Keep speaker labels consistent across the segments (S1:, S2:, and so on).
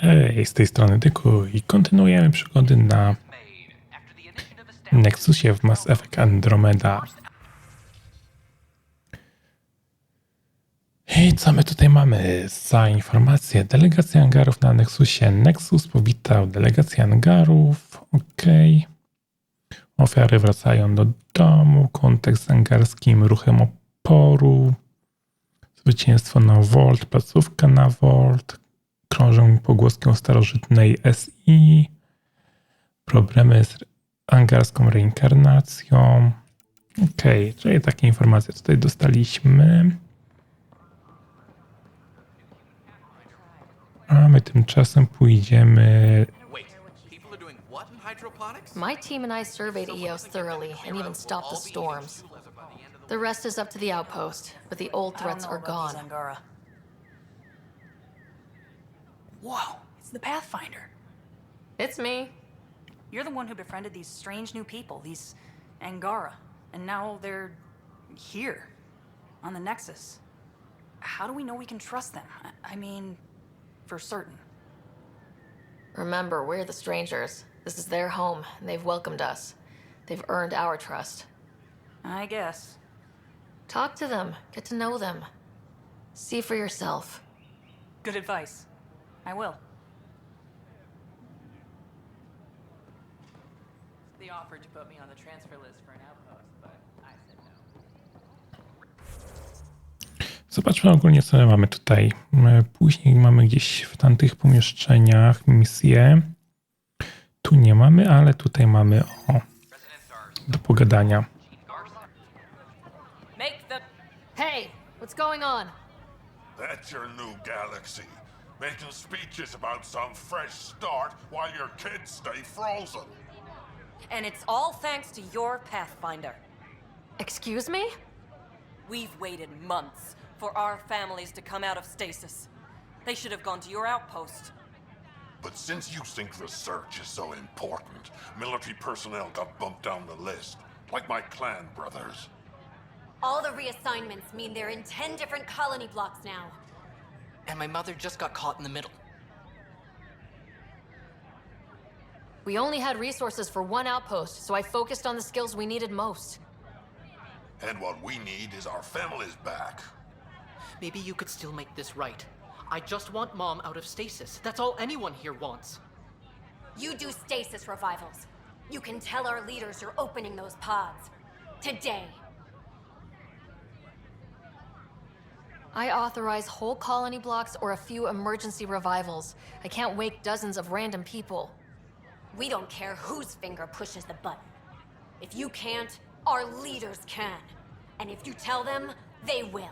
S1: Hej, z tej strony Dyku i kontynuujemy przygody na Nexusie w Mass Effect Andromeda. I co my tutaj mamy za informacje? Delegacja hangarów na Nexusie. Nexus powitał delegację hangarów. OK. Ofiary wracają do domu. Kontekst z hangarskim ruchem oporu. Zwycięstwo na Volt. Placówka na Volt. Krążą pogłoski o starożytnej SI. Problemy z hangarską reinkarnacją. OK, czyli takie informacje tutaj dostaliśmy. A my tymczasem pójdziemy...
S2: My team and I surveyed EOS thoroughly and even stopped the storms. The rest is up to the outpost, but the old threats are gone.
S3: Whoa, it's the Pathfinder.
S2: It's me.
S3: You're the one who befriended these strange new people, these Angara, and now they're here, on the Nexus. How do we know we can trust them? I mean, for certain.
S2: Remember, we're the strangers. This is their home, and they've welcomed us. They've earned our trust.
S3: I guess.
S2: Talk to them, get to know them. See for yourself.
S3: Good advice. I will.
S4: They offered to put me on the transfer list for an outpost, but I said no.
S1: Zobaczmy ogólnie, co my mamy tutaj. Później mamy gdzieś w tamtych pomieszczeniach misję. Tu nie mamy, ale tutaj mamy do pogadania.
S2: Hey, what's going on?
S5: That's your new galaxy. Making speeches about some fresh start while your kids stay frozen.
S6: And it's all thanks to your Pathfinder.
S2: Excuse me?
S6: We've waited months for our families to come out of stasis. They should have gone to your outpost.
S5: But since you think research is so important, military personnel got bumped down the list, like my clan brothers.
S7: All the reassignments mean they're in 10 different colony blocks now.
S4: And my mother just got caught in the middle.
S2: We only had resources for one outpost, so I focused on the skills we needed most.
S5: And what we need is our families back.
S4: Maybe you could still make this right. I just want Mom out of stasis. That's all anyone here wants.
S7: You do stasis revivals. You can tell our leaders you're opening those pods. Today.
S2: I authorize whole colony blocks or a few emergency revivals. I can't wake dozens of random people.
S7: We don't care whose finger pushes the button. If you can't, our leaders can. And if you tell them, they will.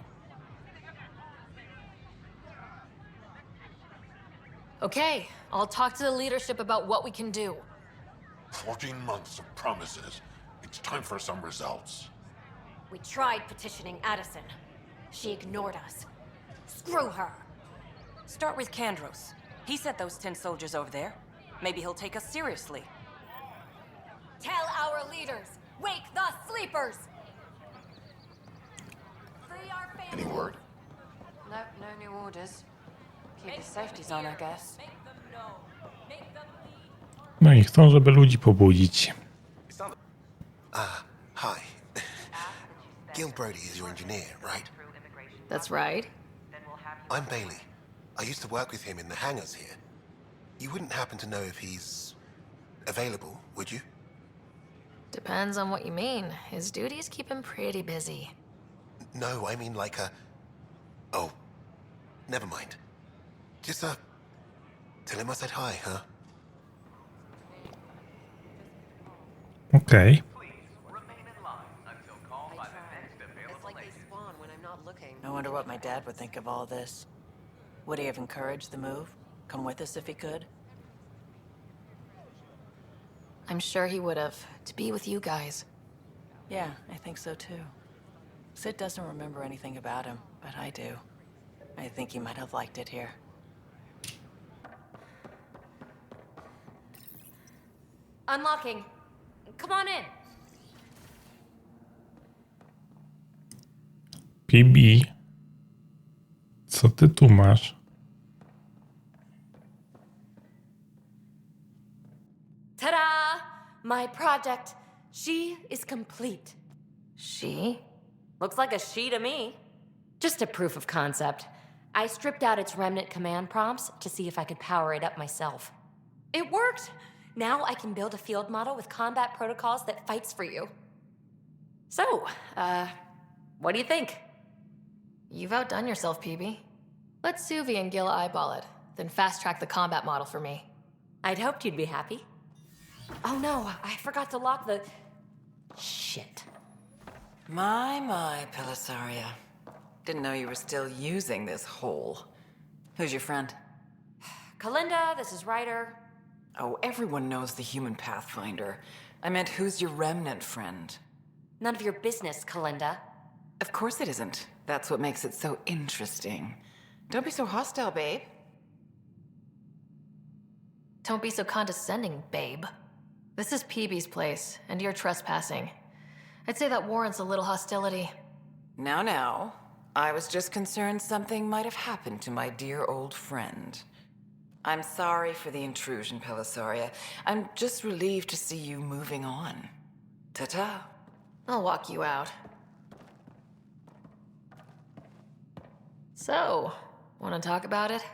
S2: Okay, I'll talk to the leadership about what we can do.
S5: 14 months of promises. It's time for some results.
S7: We tried petitioning Addison. She ignored us. Screw her.
S6: Start with Kandros. He sent those 10 soldiers over there. Maybe he'll take us seriously.
S7: Tell our leaders, wake the sleepers! Free our families.
S5: Any word?
S6: No new orders. Keep the safety zone, I guess.
S1: No i chcą, żeby ludzi pobudzić.
S8: Hi. Gil Brody is your engineer, right?
S2: That's right.
S8: I'm Bailey. I used to work with him in the hangars here. You wouldn't happen to know if he's available, would you?
S2: Depends on what you mean. His duties keep him pretty busy.
S8: No, I mean like a... Oh, never mind. Just, tell him I said hi, huh?
S1: Okej.
S3: I wonder what my dad would think of all this. Would he have encouraged the move? Come with us if he could?
S2: I'm sure he would have, to be with you guys.
S3: Yeah, I think so too. Sid doesn't remember anything about him, but I do. I think he might have liked it here.
S7: Unlocking. Come on in.
S1: PB. Co ty tu masz?
S7: My project, she is complete.
S2: She?
S7: Looks like a she to me. Just a proof of concept. I stripped out its remnant command prompts to see if I could power it up myself. It worked! Now I can build a field model with combat protocols that fights for you. So, what do you think?
S2: You've outdone yourself, PB. Let Suvi and Gil eyeball it, then fast-track the combat model for me.
S7: I'd hoped you'd be happy. Oh no, I forgot to lock the... Shit.
S9: My, Pellisaria. Didn't know you were still using this hole. Who's your friend?
S7: Kalinda, this is Ryder.
S9: Oh, everyone knows the human Pathfinder. I meant, who's your remnant friend?
S7: None of your business, Kalinda.
S9: Of course it isn't. That's what makes it so interesting. Don't be so hostile, babe.
S2: Don't be so condescending, babe. This is PB's place, and you're trespassing. I'd say that warrants a little hostility.
S9: Now. I was just concerned something might have happened to my dear old friend. I'm sorry for the intrusion, Pellisaria. I'm just relieved to see you moving on. Ta-ta.
S2: I'll walk you out. So, want to talk about it?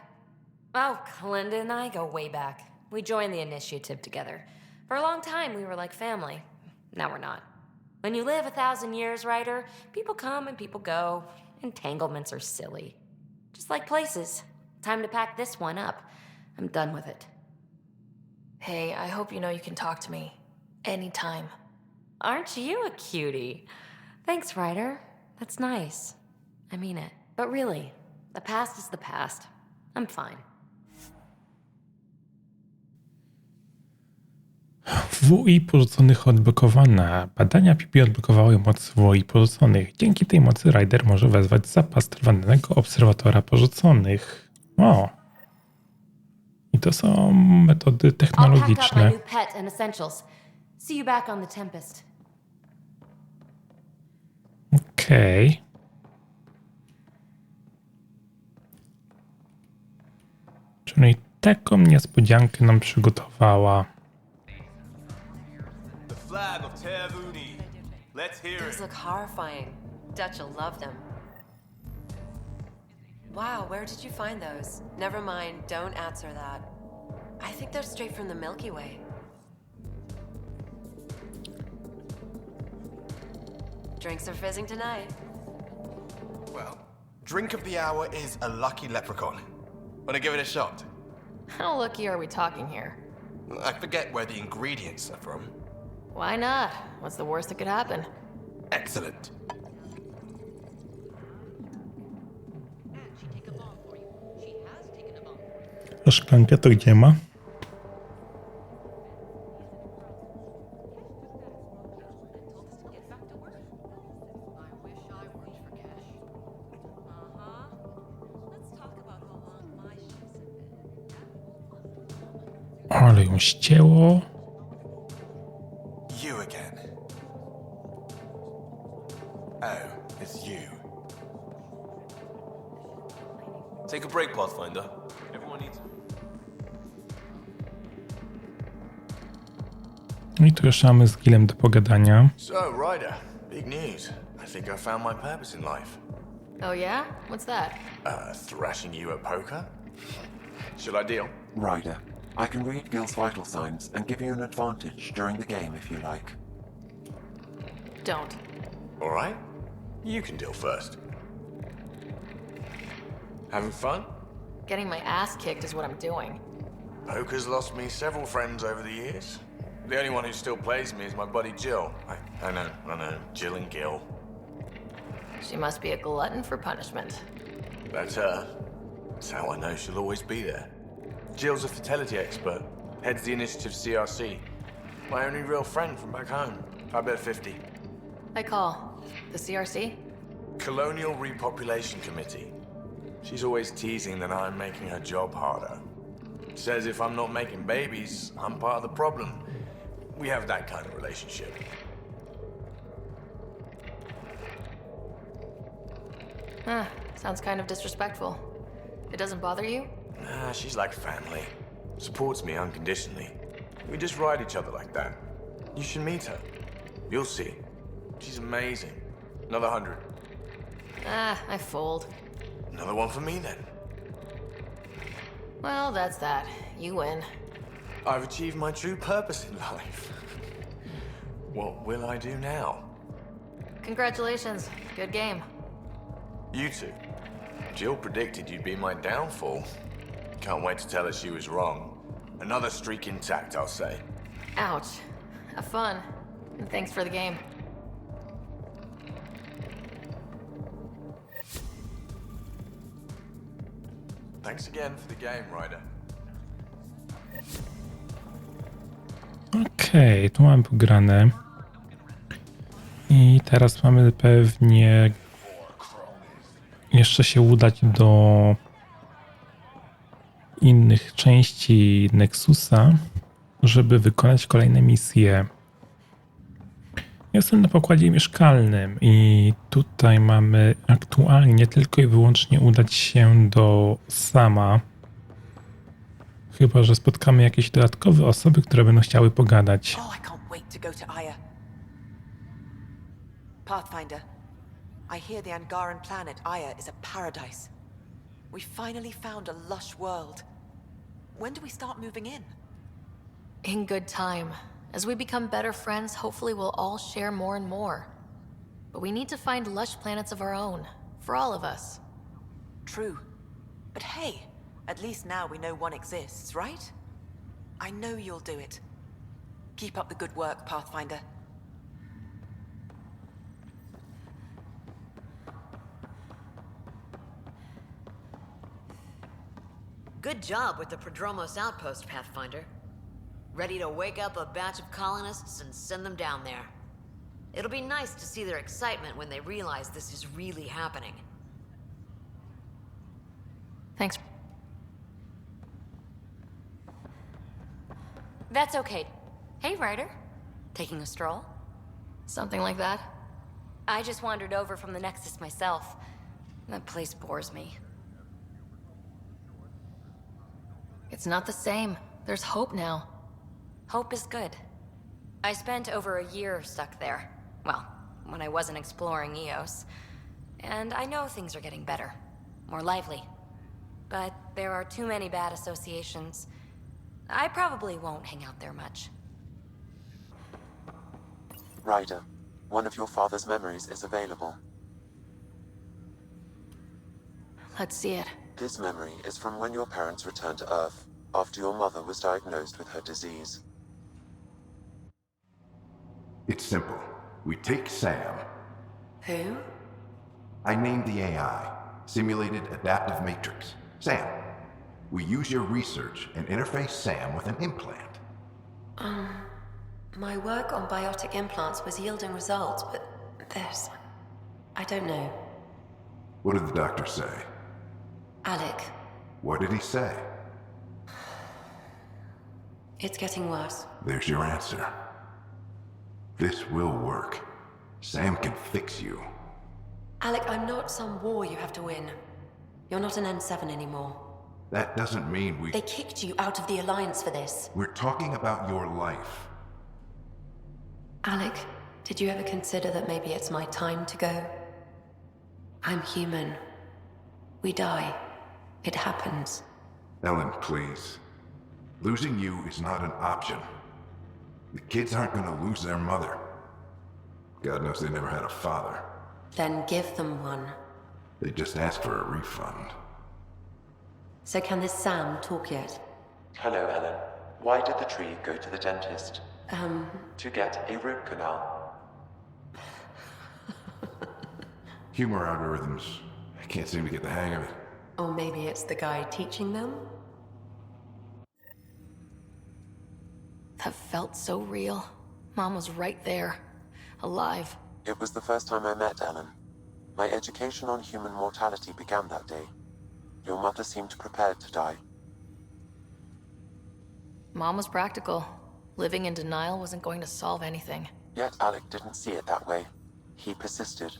S7: Oh, Kalinda and I go way back. We joined the initiative together. For a long time, we were like family. Now we're not. When you live 1,000 years, Ryder, people come and people go. Entanglements are silly. Just like places. Time to pack this one up. I'm done with it.
S2: Hey, I hope you know you can talk to me. Anytime.
S7: Aren't you a cutie? Thanks, Ryder. That's nice. I mean it. But really, the past is the past. I'm fine.
S1: WI porzuconych odblokowana. Badania PB odblokowały moc WI porzuconych. Dzięki tej mocy Ryder może wezwać zapas trwanego obserwatora porzuconych. O! I to są metody technologiczne. Okej. Czyli taką niespodziankę nam przygotowała.
S10: Those look horrifying. Dutch will love them. Wow, where did you find those? Never mind, don't answer that. I think they're straight from the Milky Way. Drinks are fizzing tonight.
S11: Well, drink of the hour is a lucky leprechaun. Wanna give it a shot?
S2: How lucky are we talking here?
S11: I forget where the ingredients are from.
S2: Why not? What's the worst that could happen?
S11: Excellent.
S1: A szklankę to gdzie ma? Ale ją ścięło.
S11: You again. Oh, it's you.
S12: Take a break, Pathfinder. Everyone needs it.
S1: No i tu już mamy z Gillem do pogadania.
S11: So, Ryder, big news. I think I found my purpose in life.
S2: Oh yeah? What's that?
S11: Thrashing you at poker? Should I deal?
S13: Ryder, I can read Gill's vital signs and give you an advantage during the game if you like.
S2: Don't.
S11: All right. You can deal first. Having fun?
S2: Getting my ass kicked is what I'm doing.
S11: Poker's lost me several friends over the years. The only one who still plays me is my buddy Jill. I know. Jill and Gil.
S2: She must be a glutton for punishment.
S11: That's her. That's how I know she'll always be there. Jill's a fertility expert. Heads the initiative CRC. My only real friend from back home. I bet 50.
S2: I call. The CRC?
S11: Colonial Repopulation Committee. She's always teasing that I'm making her job harder. Says if I'm not making babies, I'm part of the problem. We have that kind of relationship.
S2: Huh, sounds kind of disrespectful. It doesn't bother you?
S11: Nah, she's like family. Supports me unconditionally. We just ride each other like that. You should meet her. You'll see. She's amazing. Another 100.
S2: I fold.
S11: Another one for me then.
S2: Well, that's that. You win.
S11: I've achieved my true purpose in life. What will I do now?
S2: Congratulations. Good game.
S11: You two. Jill predicted you'd be my downfall. Can't wait to tell her she was wrong. Another streak intact, I'll say.
S2: Ouch. Have fun. And thanks for the game.
S11: Thanks again for the game, Ryder.
S1: Okej, tu mamy pograne. I teraz mamy pewnie jeszcze się udać do innych części Nexusa, żeby wykonać kolejne misje. Jestem na pokładzie mieszkalnym i tutaj mamy aktualnie tylko i wyłącznie udać się do sama. Chyba że spotkamy jakieś dodatkowe osoby, które będą chciały pogadać.
S14: Oh, I can't wait to go to Aya. Pathfinder, I hear the Angaran planet Aya is a paradise. We finally found a lush world. When do we start moving in?
S2: In good time. As we become better friends, hopefully we'll all share more and more. But we need to find lush planets of our own. For all of us.
S14: True. But hey, at least now we know one exists, right? I know you'll do it. Keep up the good work, Pathfinder.
S15: Good job with the Prodromos outpost, Pathfinder. Ready to wake up a batch of colonists and send them down there. It'll be nice to see their excitement when they realize this is really happening.
S2: Thanks.
S7: That's okay. Hey, Ryder. Taking a stroll?
S2: Something like that?
S7: I just wandered over from the Nexus myself. That place bores me.
S2: It's not the same. There's hope now.
S7: Hope is good. I spent over a year stuck there. Well, when I wasn't exploring Eos. And I know things are getting better. More lively. But there are too many bad associations. I probably won't hang out there much.
S13: Ryder, one of your father's memories is available.
S2: Let's see it.
S13: This memory is from when your parents returned to Earth, after your mother was diagnosed with her disease.
S16: It's simple. We take Sam.
S10: Who?
S16: I named the AI, Simulated Adaptive Matrix. Sam. We use your research and interface Sam with an implant.
S10: My work on biotic implants was yielding results, but this... I don't know.
S16: What did the doctor say?
S10: Alec,
S16: What did he say?
S10: it's getting worse.
S16: There's your answer. This will work. Sam can fix you.
S10: Alec, I'm not some war you have to win. You're not an N7 anymore.
S16: That doesn't mean we...
S10: They kicked you out of the Alliance for this.
S16: We're talking about your life.
S10: Alec, did you ever consider that maybe it's my time to go? I'm human. We die. It happens.
S16: Ellen, please. Losing you is not an option. The kids aren't gonna lose their mother. God knows they never had a father.
S10: Then give them one.
S16: They just asked for a refund.
S10: So can this Sam talk yet?
S13: Hello, Ellen. Why did the tree go to the dentist? To get a root canal.
S16: Humor algorithms. I can't seem to get the hang of it.
S10: Or maybe it's the guy teaching them?
S2: That felt so real. Mom was right there. Alive.
S13: It was the first time I met Ellen. My education on human mortality began that day. Your mother seemed prepared to die.
S2: Mom was practical. Living in denial wasn't going to solve anything.
S13: Yet Alec didn't see it that way. He persisted.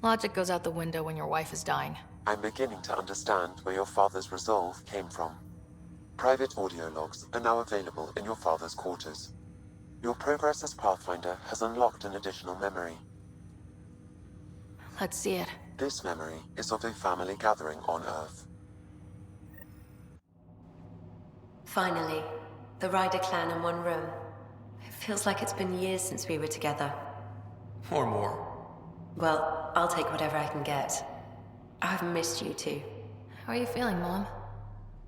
S2: Logic goes out the window when your wife is dying.
S13: I'm beginning to understand where your father's resolve came from. Private audio logs are now available in your father's quarters. Your progress as Pathfinder has unlocked an additional memory.
S2: Let's see it.
S13: This memory is of a family gathering on Earth.
S10: Finally, the Ryder clan in one room. It feels like it's been years since we were together.
S17: Or more.
S10: Well, I'll take whatever I can get. I've missed you too.
S2: How are you feeling, Mom?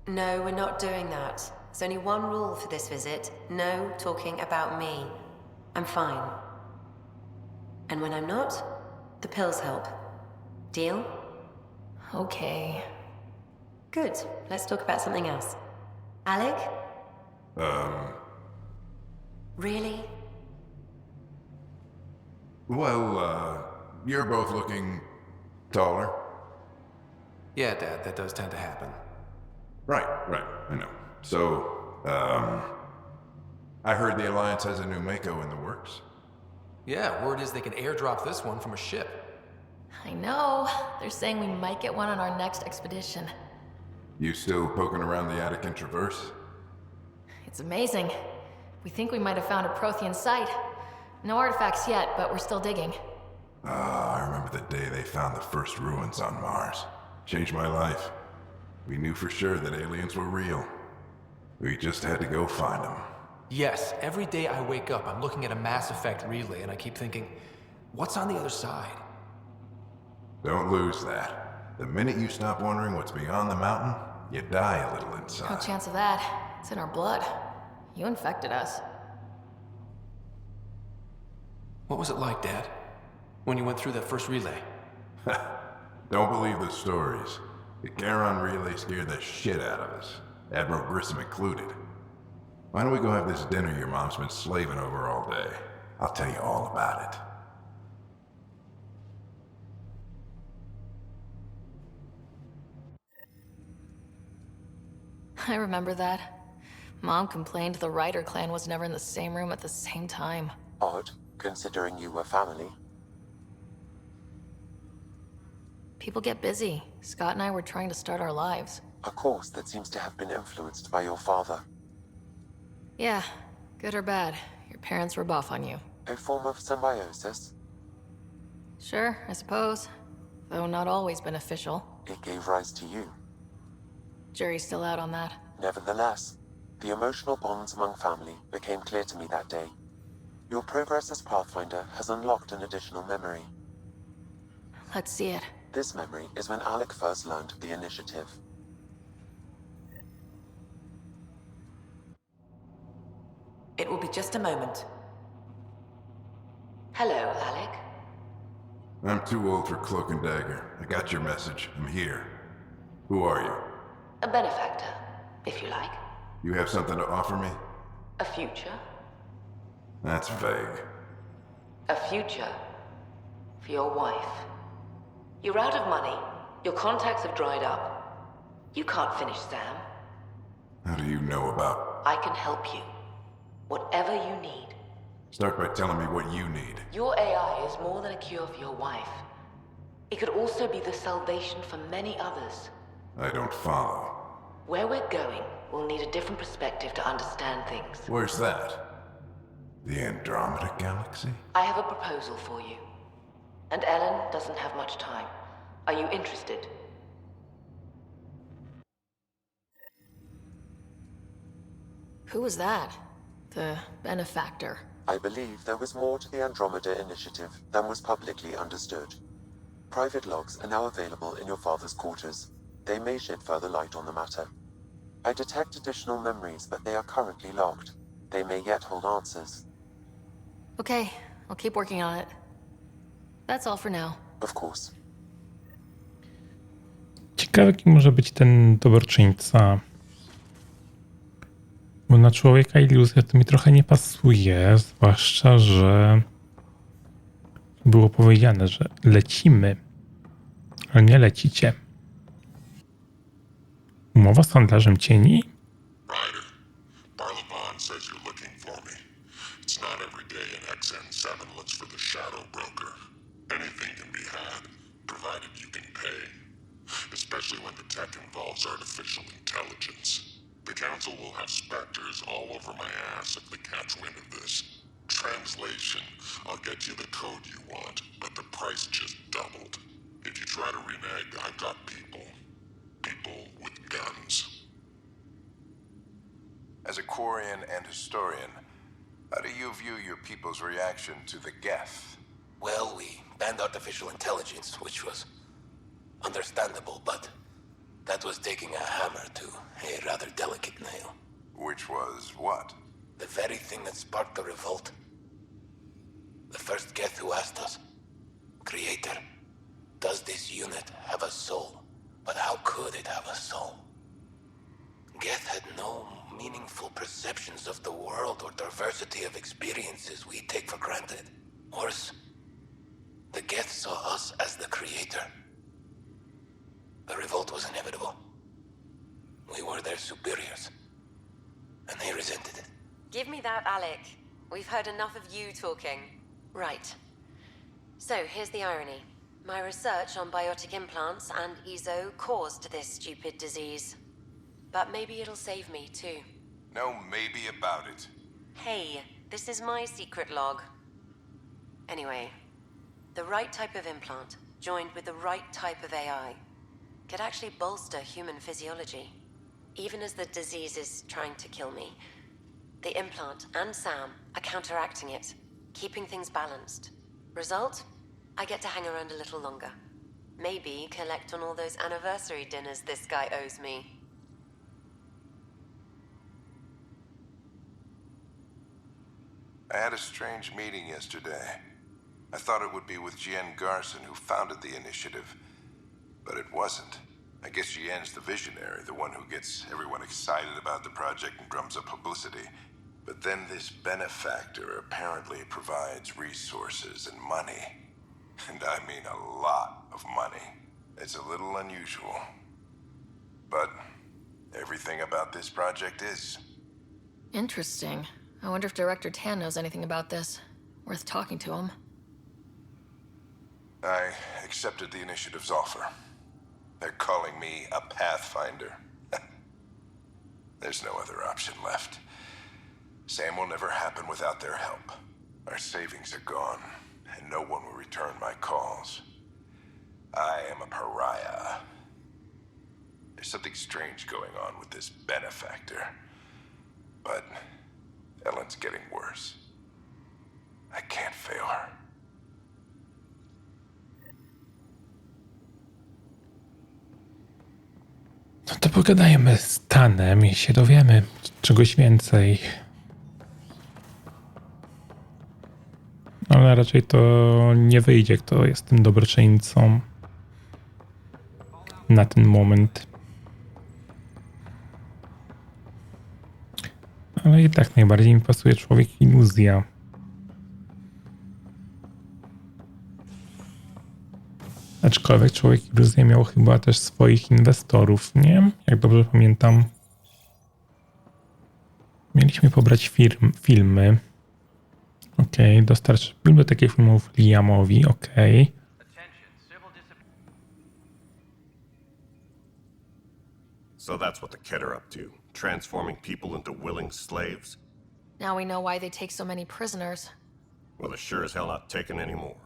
S10: No, we're not doing that. There's only one rule for this visit. No talking about me. I'm fine. And when I'm not, the pills help. Deal?
S2: Okay.
S10: Good. Let's talk about something else. Alec? Really?
S16: Well, you're both looking taller.
S17: Yeah, Dad, that does tend to happen.
S16: Right, I know. So, I heard the Alliance has a new Mako in the works.
S17: Yeah, word is they can airdrop this one from a ship.
S2: I know. They're saying we might get one on our next expedition.
S16: You still poking around the Attic and Traverse?
S2: It's amazing. We think we might have found a Prothean site. No artifacts yet, but we're still digging.
S16: I remember the day they found the first ruins on Mars. Changed my life. We knew for sure that aliens were real. We just had to go find them.
S17: Yes, every day I wake up, I'm looking at a Mass Effect relay, and I keep thinking, what's on the other side?
S16: Don't lose that. The minute you stop wondering what's beyond the mountain, you die a little inside.
S2: No chance of that. It's in our blood. You infected us.
S17: What was it like, Dad? When you went through that first relay?
S16: Don't believe the stories. The Charon relay scared the shit out of us. Admiral Grissom included. Why don't we go have this dinner your mom's been slaving over all day? I'll tell you all about it.
S2: I remember that. Mom complained the Ryder clan was never in the same room at the same time.
S13: Odd, considering you were family.
S2: People get busy. Scott and I were trying to start our lives.
S13: A course that seems to have been influenced by your father.
S2: Yeah, good or bad, your parents rub off on you.
S13: A form of symbiosis?
S2: Sure, I suppose. Though not always beneficial.
S13: It gave rise to you.
S2: Jury's still out on that.
S13: Nevertheless, the emotional bonds among family became clear to me that day. Your progress as Pathfinder has unlocked an additional memory.
S2: Let's see it.
S13: This memory is when Alec first learned the initiative.
S14: It will be just a moment.
S10: Hello, Alec.
S16: I'm too old for cloak and dagger. I got your message. I'm here. Who are you?
S10: A benefactor, if you like.
S16: You have something to offer me?
S10: A future.
S16: That's vague.
S10: A future for your wife. You're out of money. Your contacts have dried up. You can't finish Sam.
S16: How do you know about...
S10: I can help you. Whatever you need.
S16: Start by telling me what you need.
S10: Your AI is more than a cure for your wife. It could also be the salvation for many others.
S16: I don't follow.
S10: Where we're going, we'll need a different perspective to understand things.
S16: Where's that? The Andromeda galaxy?
S10: I have a proposal for you. And Ellen doesn't have much time. Are you interested?
S2: Who was that? The benefactor.
S13: I believe there was more to the Andromeda initiative than was publicly understood. Private logs are now available in your father's quarters. They may shed further light on the matter. I detect additional memories, but they are currently locked. They may yet hold answers.
S2: Okay, I'll keep working on it. That's all for now.
S13: Of course.
S1: Ciekawe, kim może być ten dobroczyńca. Bo na człowieka iluzja to mi trochę nie pasuje, zwłaszcza, że było powiedziane, że lecimy, ale nie lecicie. Umowa z handlarzem cieni?
S5: Ryder, Barlabon says you're looking for me. It's not every day an XN7 looks for the shadow broker. Anything can be had, provided you can pay. Especially when the tech involves artificial intelligence. The Council will have specters all over my ass if they catch wind of this. translation, I'll get you the code you want, but the price just doubled. If you try to renege, I've got people. People with guns.
S16: As a Quarian and historian, how do you view your people's reaction to the Geth?
S8: Well, we banned artificial intelligence, which was understandable, but that was taking a hammer to a rather delicate nail.
S16: Which was what?
S8: The very thing that sparked the revolt. The first Geth who asked us, Creator, does this unit have a soul? But how could it have a soul? Geth had no meaningful perceptions of the world or diversity of experiences we take for granted. Worse, the Geth saw us as the Creator. The revolt was inevitable. We were their superiors, and they resented it.
S10: Give me that, Alec. We've heard enough of you talking. Right. So, here's the irony. My research on biotic implants and EZO caused this stupid disease. But maybe it'll save me, too.
S16: No maybe about it.
S10: Hey, this is my secret log. Anyway, the right type of implant, joined with the right type of AI, could actually bolster human physiology. Even as the disease is trying to kill me, the implant and Sam are counteracting it, keeping things balanced. Result? I get to hang around a little longer. Maybe collect on all those anniversary dinners this guy owes me.
S16: I had a strange meeting yesterday. I thought it would be with Jien Garson, who founded the initiative, but it wasn't. I guess Jien's the visionary, the one who gets everyone excited about the project and drums up publicity. But then this benefactor apparently provides resources and money. And I mean a lot of money. It's a little unusual. But everything about this project is.
S2: Interesting. I wonder if Director Tan knows anything about this. Worth talking to him.
S16: I accepted the initiative's offer. They're calling me a Pathfinder. There's no other option left. Sam will never happen without their help. Our savings are gone, and no one will return my calls. I am a pariah. There's something strange going on with this benefactor. But Ellen's getting worse. I can't fail her.
S1: No to pogadajmy z Tanem i się dowiemy czegoś więcej. Ale raczej to nie wyjdzie, kto jest tym dobroczyńcą na ten moment. Ale i tak najbardziej mi pasuje człowiek iluzja. Aczkolwiek człowiek iluzja miał chyba też swoich inwestorów, nie? Jak dobrze pamiętam. Mieliśmy pobrać filmy. Okej, dostarcz bibliotekę filmów Liamowi, okej.
S18: So that's what the Kett are up to, transforming people into willing slaves?
S2: Now we know why they take so many prisoners.
S18: Well, they're sure as hell not taking any more.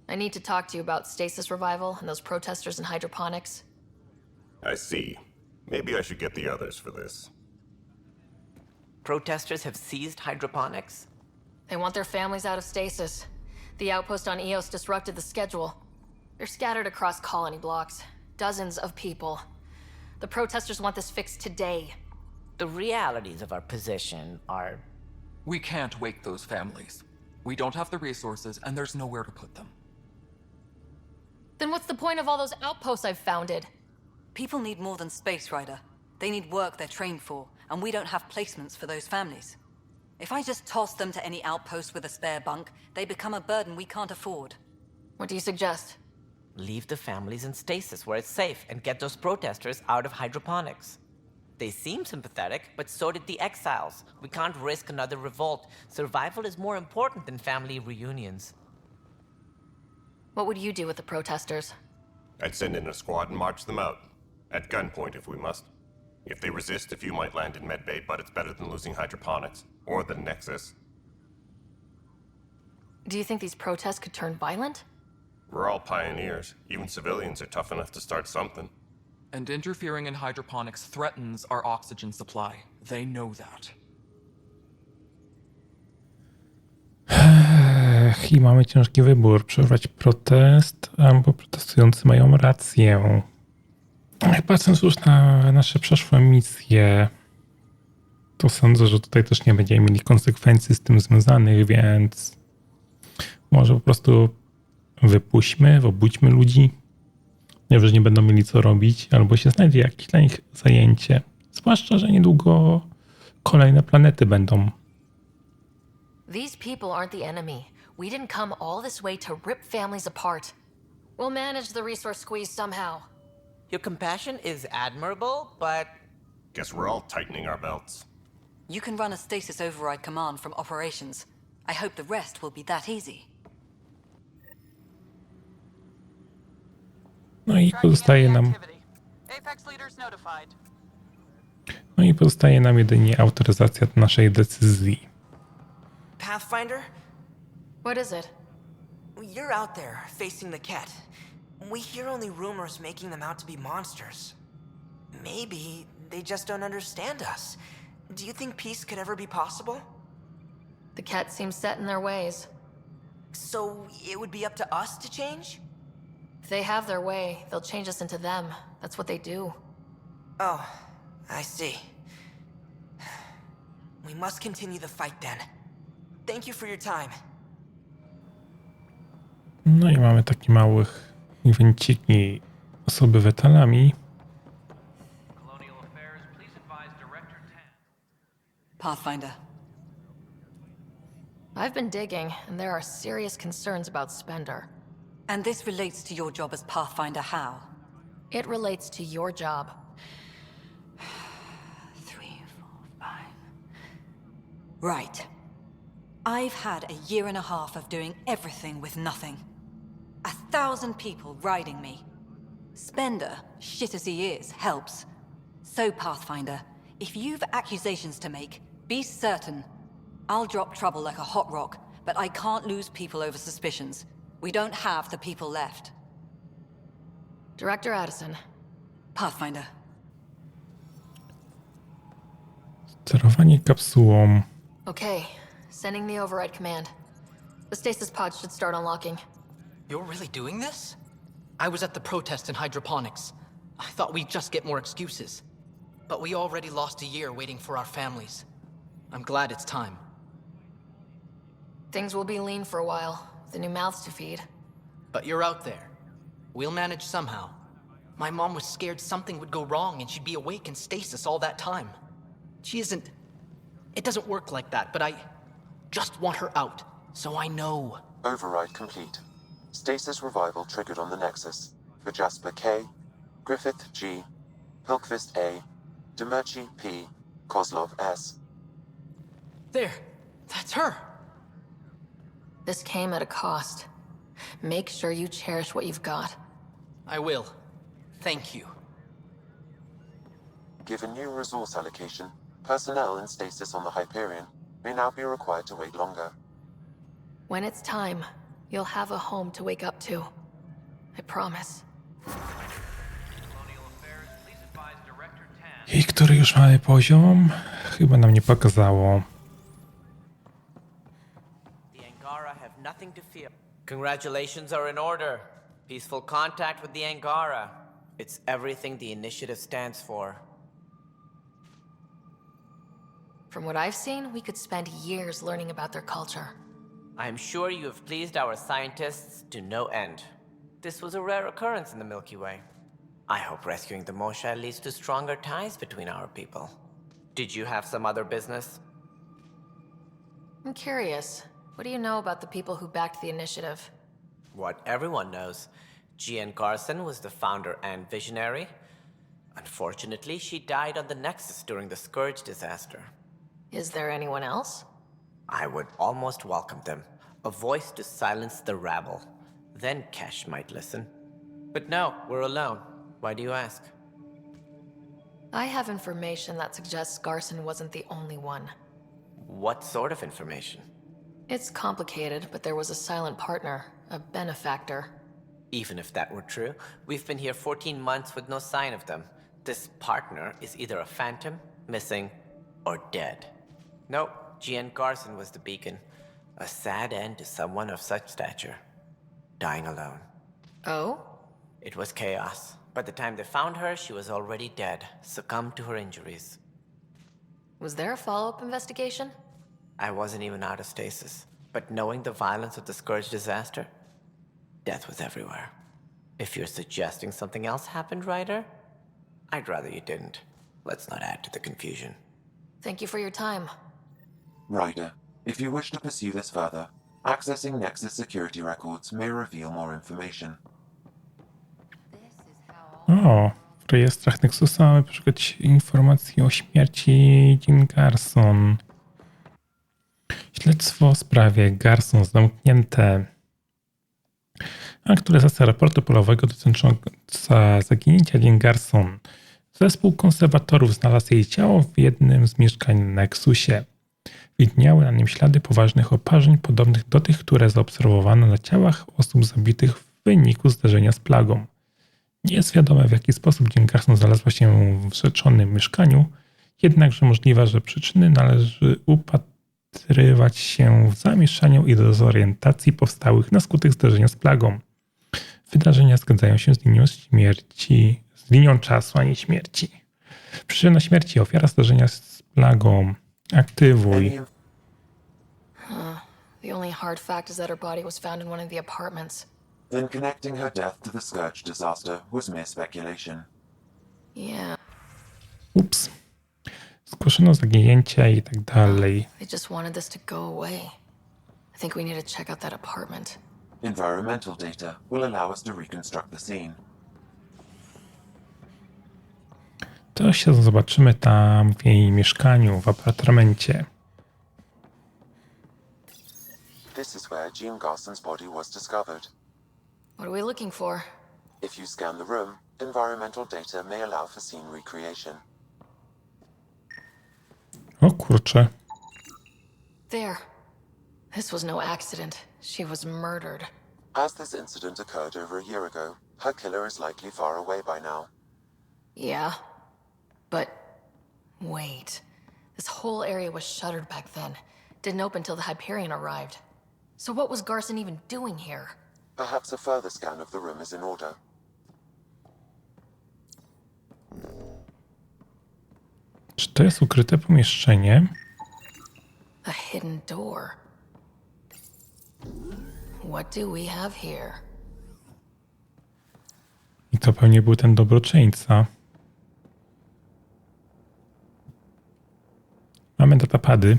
S2: I need to talk to you about stasis revival and those protesters in hydroponics.
S18: I see. Maybe I should get the others for this.
S6: Protesters have seized hydroponics?
S2: They want their families out of stasis. The outpost on Eos disrupted the schedule. They're scattered across colony blocks. Dozens of people. The protesters want this fixed today.
S6: The realities of our position are...
S19: We can't wake those families. We don't have the resources, and there's nowhere to put them.
S2: Then what's the point of all those outposts I've founded?
S3: People need more than space, Ryder. They need work they're trained for, and we don't have placements for those families. If I just toss them to any outpost with a spare bunk, they become a burden we can't afford.
S2: What do you suggest?
S6: Leave the families in stasis where it's safe and get those protesters out of hydroponics. They seem sympathetic, but so did the exiles. We can't risk another revolt. Survival is more important than family reunions.
S2: What would you do with the protesters?
S18: I'd send in a squad and march them out. At gunpoint if we must. If they resist, a few might land in medbay, but it's better than losing hydroponics. Or the Nexus.
S2: Do you think these protests could turn violent?
S18: We're all pioneers. Even civilians are tough enough to start something.
S19: And interfering in hydroponics threatens our oxygen supply. They know that.
S1: I mamy ciężki wybór. Przerwać protest, albo protestujący mają rację. Patrząc już na nasze przeszłe misje, to sądzę, że tutaj też nie będziemy mieli konsekwencji z tym związanych, więc może po prostu obudźmy ludzi. Najwyżej nie będą mieli co robić, albo się znajdzie jakieś dla nich zajęcie. Zwłaszcza, że niedługo kolejne planety będą.
S2: These people aren't the enemy. We didn't come all this way to rip families apart. We'll manage the resource squeeze somehow.
S6: Your compassion is admirable, but...
S18: Guess we're all tightening our belts.
S14: You can run a stasis override command from operations. I hope the rest will be that easy.
S1: No i pozostaje nam... No i pozostaje nam jedynie autoryzacja do naszej decyzji.
S4: Pathfinder?
S2: What is it?
S4: You're out there, facing the Ket. We hear only rumors making them out to be monsters. Maybe they just don't understand us. Do you think peace could ever be possible?
S2: The Ket seems set in their ways.
S4: So it would be up to us to change?
S2: If they have their way, they'll change us into them. That's what they do.
S4: Oh, I see. We must continue the fight then. Thank you for your time.
S1: No i mamy taki małych evenciki osoby wetalami.
S14: Pathfinder.
S2: I've been digging, and there are serious concerns about Spender.
S14: And this relates to your job as Pathfinder how?
S2: It relates to your job.
S14: 3, 4, 5. Right. I've had a year and a half of doing everything with nothing. 1,000 people riding me. Spender, shit as he is, helps. So, Pathfinder, if you've accusations to make, be certain. I'll drop trouble like a hot rock, but I can't lose people over suspicions. We don't have the people left.
S2: Director Addison.
S14: Pathfinder.
S1: Sterowanie kapsułą.
S2: Okay, sending the override command. The stasis pod should start unlocking.
S4: You're really doing this? I was at the protest in hydroponics. I thought we'd just get more excuses. But we already lost a year waiting for our families. I'm glad it's time.
S2: Things will be lean for a while, with the new mouths to feed.
S4: But you're out there. We'll manage somehow. My mom was scared something would go wrong and she'd be awake in stasis all that time. She isn't... It doesn't work like that, but I just want her out, so I know.
S13: Override complete. Stasis revival triggered on the Nexus. For Jasper K, Griffith G, Hilkvist A, Demerchi P, Kozlov S.
S4: There, that's her.
S2: This came at a cost. Make sure you cherish what you've got.
S4: I will. Thank you.
S13: Given new resource allocation, personnel in stasis on the Hyperion may now be required to wait longer.
S2: When it's time, you'll have a home to wake up to. I promise.
S1: I który już mamy poziom? Chyba nam nie pokazało.
S6: The Angara have nothing to fear. Congratulations are in order. Peaceful contact with the Angara. It's everything the initiative stands for.
S2: From what I've seen, we could spend years learning about their culture.
S6: I am sure you have pleased our scientists to no end. This was a rare occurrence in the Milky Way. I hope rescuing the Moshae leads to stronger ties between our people. Did you have some other business?
S2: I'm curious. What do you know about the people who backed the initiative?
S6: What everyone knows. G.N. Garson was the founder and visionary. Unfortunately, she died on the Nexus during the Scourge disaster.
S2: Is there anyone else?
S6: I would almost welcome them. A voice to silence the rabble. Then Kesh might listen. But no, we're alone. Why do you ask?
S2: I have information that suggests Garson wasn't the only one.
S6: What sort of information?
S2: It's complicated, but there was a silent partner, a benefactor.
S6: Even if that were true, we've been here 14 months with no sign of them. This partner is either a phantom, missing, or dead. Nope, G.N. Garson was the beacon. A sad end to someone of such stature. Dying alone.
S2: Oh?
S6: It was chaos. By the time they found her, she was already dead, succumbed to her injuries.
S2: Was there a follow-up investigation?
S6: I wasn't even out of stasis, but knowing the violence of the Scourge disaster, death was everywhere. If you're suggesting something else happened, Ryder, I'd rather you didn't. Let's not add to the confusion.
S2: Thank you for your time.
S13: Ryder, if you wish to pursue this further, accessing Nexus security records may reveal more information.
S1: O, w rejestrach Nexusa mamy poszukać informacji o śmierci Jean Garson. Śledztwo w sprawie Garson zamknięte. Aktualizacja raportu polowego dotycząca zaginięcia Jean Garson. Zespół konserwatorów znalazł jej ciało w jednym z mieszkań na Nexusie. Widniały na nim ślady poważnych oparzeń podobnych do tych, które zaobserwowano na ciałach osób zabitych w wyniku zdarzenia z plagą. Nie jest wiadome, w jaki sposób Jean Garson znalazła się w rzeczonym mieszkaniu, jednakże możliwe, że przyczyny należy upatrywać się w zamieszaniu i dezorientacji powstałych na skutek zdarzenia z plagą. Wydarzenia zgadzają się z linią czasu, a nie śmierci. Przyczyna śmierci, ofiara zdarzenia z plagą. Aktywuj.
S2: The only hard fact is that her body was found in one of the apartments.
S13: Then connecting her death to the Scourge disaster was mere speculation.
S2: Yeah.
S1: Ups. Zgłoszono zaginięcia i tak dalej.
S2: They just wanted this to go away. I think we need to check out that apartment.
S13: Environmental data will allow us to reconstruct the scene.
S1: To się zobaczymy tam w jej mieszkaniu, w apartamencie.
S13: This is where Jean Garson's body was discovered.
S2: What are we looking for?
S13: If you scan the room, environmental data may allow for scene recreation.
S1: O kurczę.
S2: There. This was no accident. She was murdered.
S13: As this incident occurred over a year ago, her killer is likely far away by now.
S2: Yeah. But wait. This whole area was shuttered back then. Didn't open till the Hyperion arrived. So what was Garson even doing here?
S13: Perhaps a further scan of the room is in order.
S1: Czy to jest ukryte pomieszczenie?
S2: A hidden door. What do we have here?
S1: I to pewnie był ten dobroczyńca. Mamy datapady.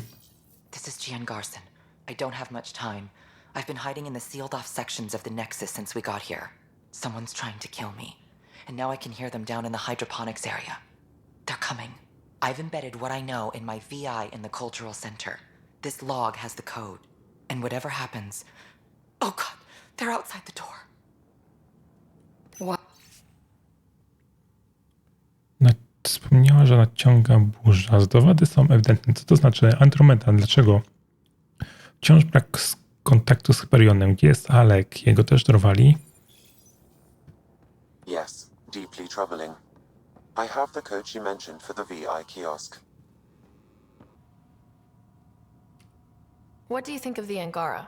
S20: This is Jean Garson. I don't have much time. I've been hiding in the sealed-off sections of the Nexus since we got here. Someone's trying to kill me. And now I can hear them down in the hydroponics area. They're coming. I've embedded what I know in my VI in the Cultural Center. This log has the code. And whatever happens... Oh god, they're outside the door.
S2: What?
S1: Wspomniała, że nadciąga burza. Dowody są ewidentne. Co to znaczy? Andromeda. Dlaczego? Wciąż brak kontaktu z Hyperionem. Gdzie jest Alek? Jego też dorwali?
S13: Yes, deeply troubling. I have the code she mentioned for the VI kiosk.
S2: What do you think of the Angara?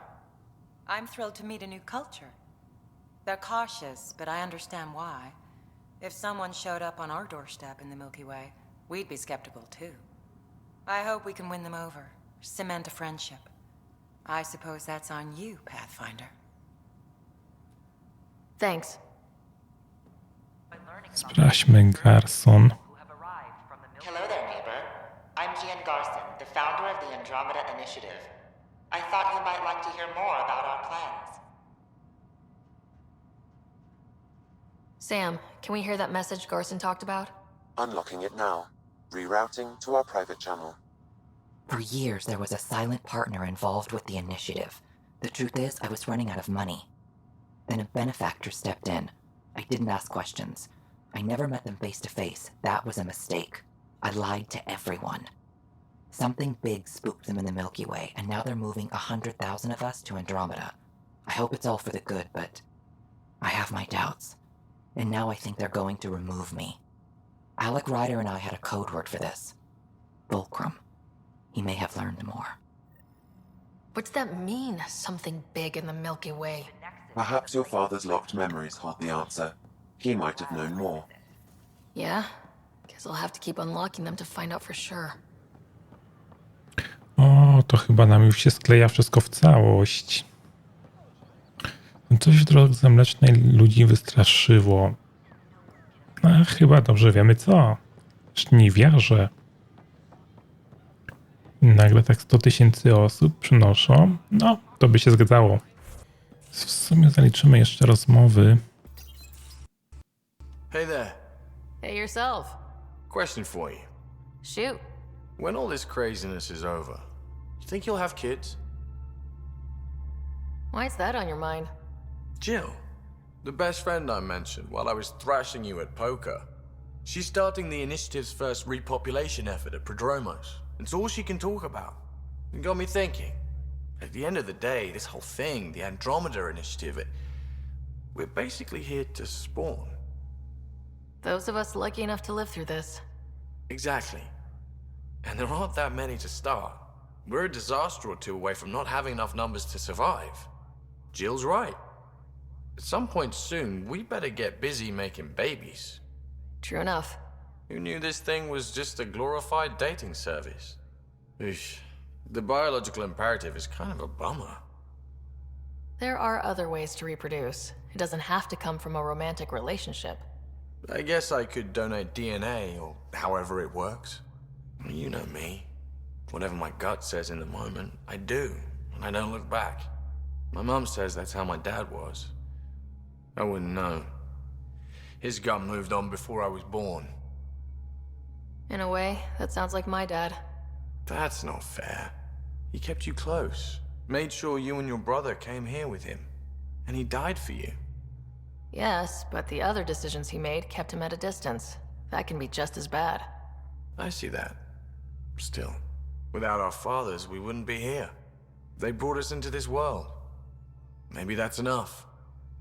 S21: I'm thrilled to meet a new culture. They're cautious, but I understand why. If someone showed up on our doorstep in the Milky Way, we'd be skeptical too. I hope we can win them over, cement a friendship. I suppose that's on you, Pathfinder.
S2: Thanks.
S1: Sprawdźmy Garson.
S22: Hello there, neighbor. I'm Jean Garson, the founder of the Andromeda Initiative. I thought you might like to hear more about our plans.
S2: Sam, can we hear that message Garson talked about?
S13: Unlocking it now. Rerouting to our private channel.
S20: For years, there was a silent partner involved with the initiative. The truth is, I was running out of money. Then a benefactor stepped in. I didn't ask questions. I never met them face to face. That was a mistake. I lied to everyone. Something big spooked them in the Milky Way, and now they're moving 100,000 of us to Andromeda. I hope it's all for the good, but I have my doubts. And now I think they're going to remove me. Alec Ryder and I had a code word for this. Fulcrum. He may have learned more.
S2: What's that mean, something big in the Milky Way?
S13: Perhaps your father's locked memories hold the answer. He might have known more.
S2: Yeah? Guess I'll have to keep unlocking them to find out for sure.
S1: O, to chyba nam już się skleja wszystko w całość. Coś w Drodze Mlecznej ludzi wystraszyło. A chyba dobrze wiemy co. Żniwiarze. Nagle tak 100 000 osób przynoszą. No, to by się zgadzało. W sumie zaliczymy jeszcze rozmowy.
S11: Hey there.
S2: Hey yourself.
S11: Question for you.
S2: Shoot.
S11: When all this craziness is over, you think you'll have kids?
S2: Why is that on your mind?
S11: Jill, the best friend I mentioned while I was thrashing you at poker. She's starting the initiative's first repopulation effort at Prodromos. It's all she can talk about. It got me thinking. At the end of the day, this whole thing, the Andromeda initiative, we're basically here to spawn.
S2: Those of us lucky enough to live through this.
S11: Exactly. And there aren't that many to start. We're a disaster or two away from not having enough numbers to survive. Jill's right. At some point soon, we better get busy making babies.
S2: True enough.
S11: Who knew this thing was just a glorified dating service? Eesh. The biological imperative is kind of a bummer.
S2: There are other ways to reproduce. It doesn't have to come from a romantic relationship.
S11: I guess I could donate DNA, or however it works. You know me. Whatever my gut says in the moment, I do, and I don't look back. My mom says that's how my dad was. I wouldn't know. His gut moved on before I was born.
S2: In a way, that sounds like my dad.
S11: That's not fair. He kept you close, made sure you and your brother came here with him, and he died for you.
S2: Yes, but the other decisions he made kept him at a distance. That can be just as bad.
S11: I see that. Still, without our fathers, we wouldn't be here. They brought us into this world. Maybe that's enough.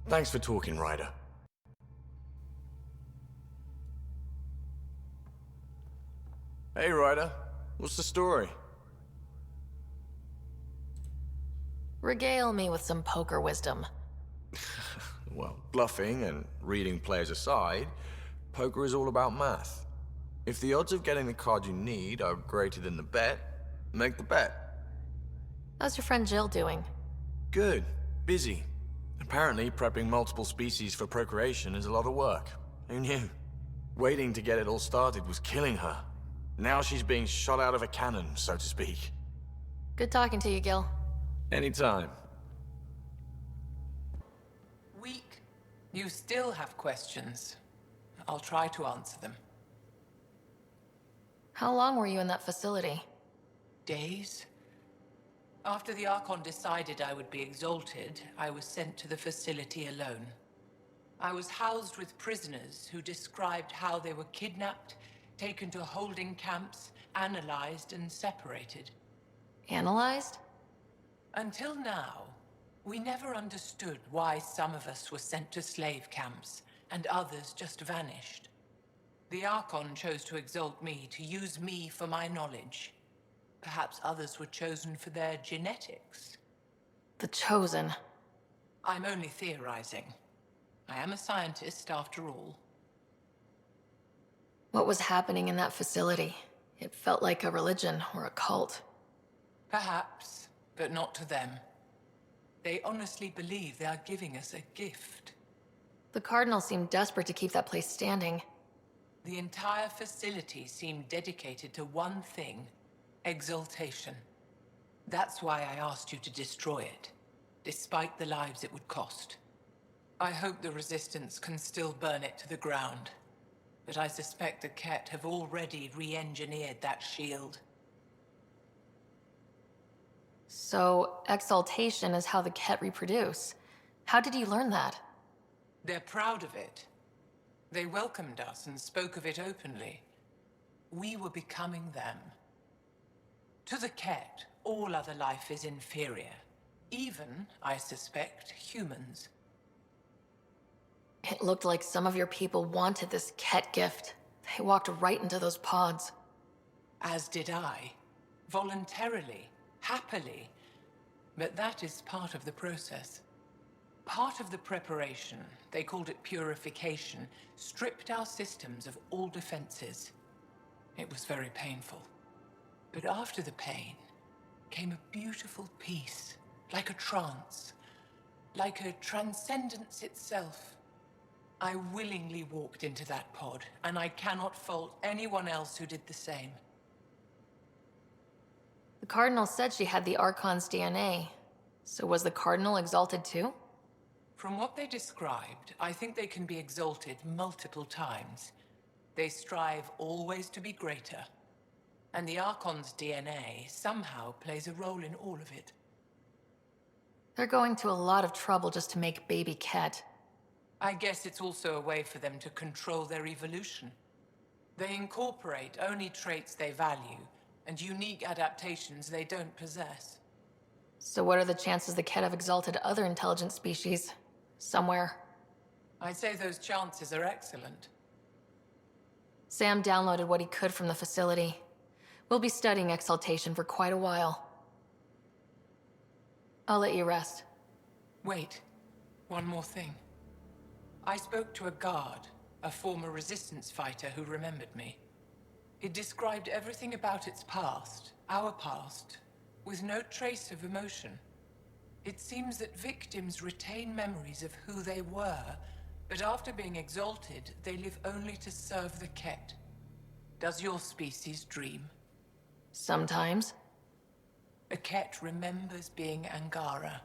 S11: Thanks for talking, Ryder. Hey, Ryder. What's the story?
S2: Regale me with some poker wisdom.
S11: Well, bluffing and reading players aside, poker is all about math. If the odds of getting the card you need are greater than the bet, make the bet.
S2: How's your friend Jill doing?
S11: Good. Busy. Apparently, prepping multiple species for procreation is a lot of work. Who knew? Waiting to get it all started was killing her. Now she's being shot out of a cannon, so to speak.
S2: Good talking to you, Gil.
S11: Anytime.
S9: Weak. You still have questions. I'll try to answer them.
S2: How long were you in that facility?
S9: Days. After the Archon decided I would be exalted, I was sent to the facility alone. I was housed with prisoners who described how they were kidnapped, taken to holding camps, analyzed and separated.
S2: Analyzed?
S9: Until now, we never understood why some of us were sent to slave camps and others just vanished. The Archon chose to exalt me, to use me for my knowledge. Perhaps others were chosen for their genetics.
S2: The Chosen.
S9: I'm only theorizing. I am a scientist, after all.
S2: What was happening in that facility? It felt like a religion or a cult.
S9: Perhaps, but not to them. They honestly believe they are giving us a gift.
S2: The Cardinal seemed desperate to keep that place standing.
S9: The entire facility seemed dedicated to one thing: exaltation. That's why I asked you to destroy it, despite the lives it would cost. I hope the Resistance can still burn it to the ground, but I suspect the Ket have already re-engineered that shield.
S2: So, exaltation is how the Ket reproduce. How did you learn that?
S9: They're proud of it. They welcomed us and spoke of it openly. We were becoming them. To the Ket, all other life is inferior. Even, I suspect, humans.
S2: It looked like some of your people wanted this Ket gift. They walked right into those pods.
S9: As did I. Voluntarily. Happily. But that is part of the process. Part of the preparation, they called it purification, stripped our systems of all defenses. It was very painful. But after the pain came a beautiful peace, like a trance, like a transcendence itself. I willingly walked into that pod, and I cannot fault anyone else who did the same.
S2: The Cardinal said she had the Archon's DNA. So was the Cardinal exalted too?
S9: From what they described, I think they can be exalted multiple times. They strive always to be greater. And the Archon's DNA somehow plays a role in all of it.
S2: They're going to a lot of trouble just to make baby Ket.
S9: I guess it's also a way for them to control their evolution. They incorporate only traits they value, and unique adaptations they don't possess.
S2: So what are the chances the Ket have exalted other intelligent species? Somewhere.
S9: I'd say those chances are excellent.
S2: Sam downloaded what he could from the facility. We'll be studying exaltation for quite a while. I'll let you rest.
S9: Wait, one more thing. I spoke to a guard, a former resistance fighter who remembered me. It described everything about its past, our past, with no trace of emotion. It seems that victims retain memories of who they were, but after being exalted, they live only to serve the Ket. Does your species dream?
S2: Sometimes.
S9: A Ket remembers being Angara.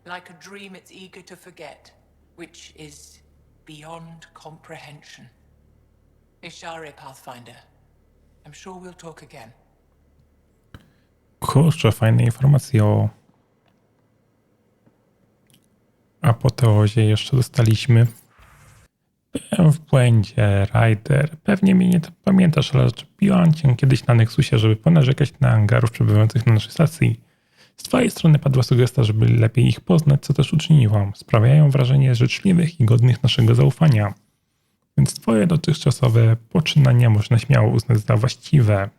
S9: Like a dream it's eager to forget, which is beyond comprehension. Ishare, Pathfinder. I'm sure we'll talk again.
S1: Kurczę, fajne informacje o apoteozie jeszcze dostaliśmy. Byłem w błędzie, Ryder. Pewnie mnie nie pamiętasz, ale czepiłam cię kiedyś na Nexusie, żeby ponarzekać na angarów przebywających na naszej stacji. Z twojej strony padła sugestia, żeby lepiej ich poznać, co też uczyniłam. Sprawiają wrażenie życzliwych i godnych naszego zaufania. Więc twoje dotychczasowe poczynania można śmiało uznać za właściwe.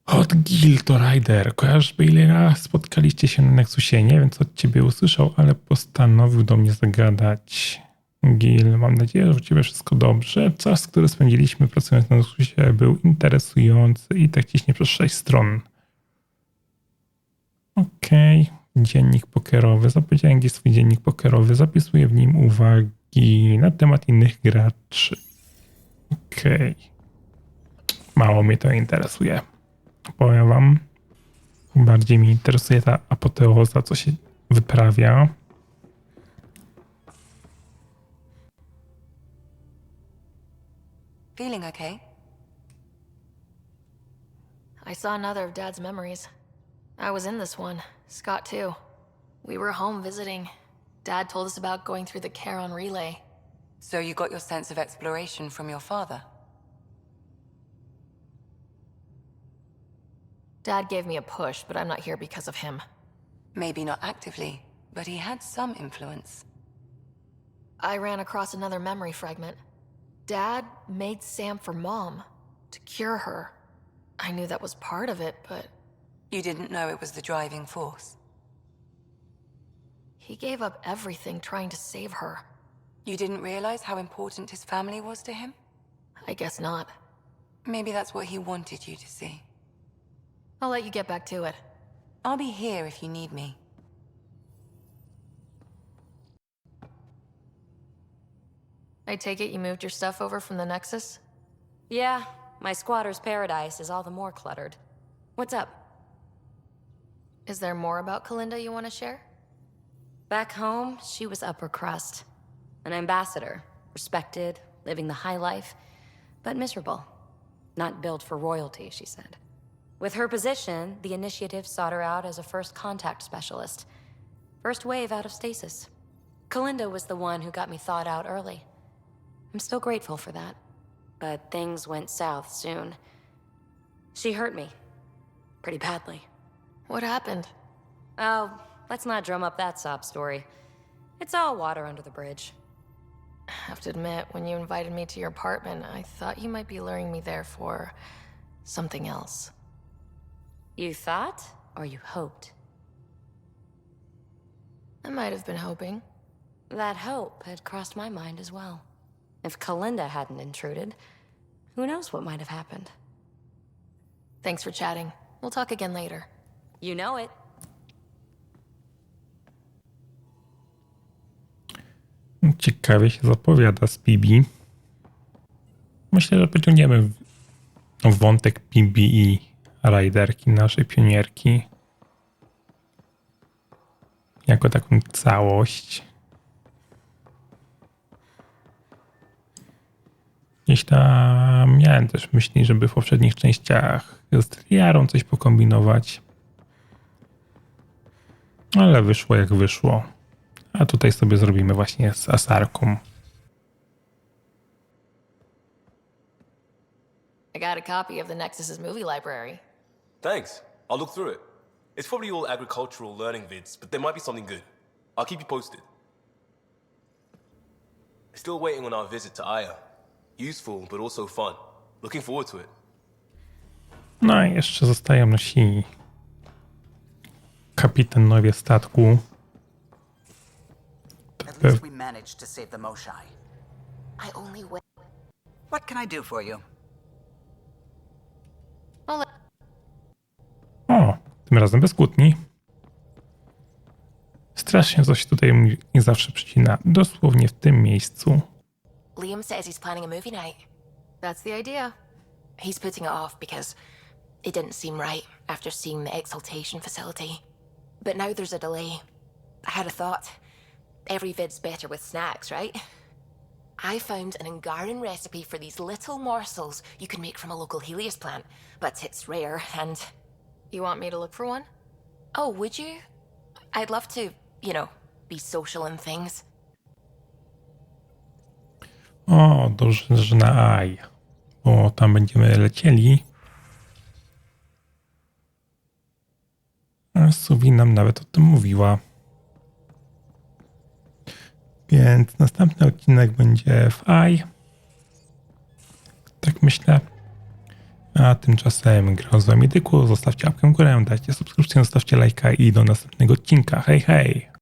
S1: Od Gill to Ryder. Kojarzysz, by ile raz spotkaliście się na Nexusie? Nie wiem, co od ciebie usłyszał, ale postanowił do mnie zagadać. Gill, mam nadzieję, że u ciebie wszystko dobrze. Czas, który spędziliśmy pracując na Nexusie, był interesujący i technicznie przez 6 stron. Okej. Dziennik pokerowy. Zapowiedziałem gdzieś swój dziennik pokerowy. Zapisuję w nim uwagi na temat innych graczy. Okej. Mało mnie to interesuje. Powiem wam. Bardziej mnie interesuje ta apoteoza, co się wyprawia.
S10: Feeling okay?
S2: I saw another of Dad's memories. I was in this one. Scott too. We were home visiting. Dad told us about going through the Charon relay.
S10: So you got your sense of exploration from your father?
S2: Dad gave me a push, but I'm not here because of him.
S10: Maybe not actively, but he had some influence.
S2: I ran across another memory fragment. Dad made Sam for Mom, to cure her. I knew that was part of it, but...
S10: You didn't know it was the driving force?
S2: He gave up everything trying to save her.
S10: You didn't realize how important his family was to him?
S2: I guess not.
S10: Maybe that's what he wanted you to see.
S2: I'll let you get back to it.
S10: I'll be here if you need me.
S2: I take it you moved your stuff over from the Nexus?
S7: Yeah, my squatter's paradise is all the more cluttered. What's up?
S2: Is there more about Kalinda you want to share?
S7: Back home, she was upper crust. An ambassador, respected, living the high life, but miserable. Not built for royalty, she said. With her position, the initiative sought her out as a first contact specialist. First wave out of stasis. Kalinda was the one who got me thawed out early. I'm still grateful for that. But things went south soon. She hurt me. Pretty badly.
S2: What happened?
S7: Oh, let's not drum up that sob story. It's all water under the bridge.
S2: I have to admit, when you invited me to your apartment, I thought you might be luring me there for something else.
S7: You thought, or you hoped?
S2: I might have been hoping.
S7: That hope had crossed my mind as well. If Kalinda hadn't intruded, who knows what might have happened.
S2: Thanks for chatting. We'll talk again later.
S7: You know it.
S1: Ciekawie się zapowiada z Pibi. Myślę, że pociągniemy wątek Pibi i rajderki, naszej pionierki. Jako taką całość. Gdzieś tam miałem też myśli, żeby w poprzednich częściach z Triarą coś pokombinować. Ale wyszło jak wyszło. A tutaj sobie zrobimy właśnie z Asarką.
S2: I got a copy of the Nexus's movie library.
S12: Thanks. I'll look through it. It's probably all agricultural learning vids, but there might be something good. I'll keep you posted. Still waiting on our visit to Aya. Useful, but also fun. Looking forward to it.
S1: No i jeszcze zostają nasi kapitanowie statku.
S15: At least we managed to save the Moshai.
S22: I only wait.
S15: What can I do for you?
S1: O, tym razem bez kłótni. Strasznie coś tutaj mi zawsze przycina. Dosłownie w tym miejscu.
S22: Liam says he's planning a movie night.
S2: That's the idea.
S22: He's putting it off because it didn't seem right after seeing the exaltation facility. But now there's a delay. I had a thought. Every vid's better with snacks, right? I found an Angaran recipe for these little morsels you can make from a local Helios plant, but it's rare and...
S2: You want me to look for one?
S22: Oh, would you? I'd love to, you know, be social and things.
S1: O, dobrze, że na Aj, bo tam będziemy lecieli. A Suwi nam nawet o tym mówiła. Więc następny odcinek będzie w Aj. Tak myślę. A tymczasem grał z wami Dyku. Zostawcie łapkę w górę, dajcie subskrypcję, zostawcie lajka i do następnego odcinka. Hej, hej!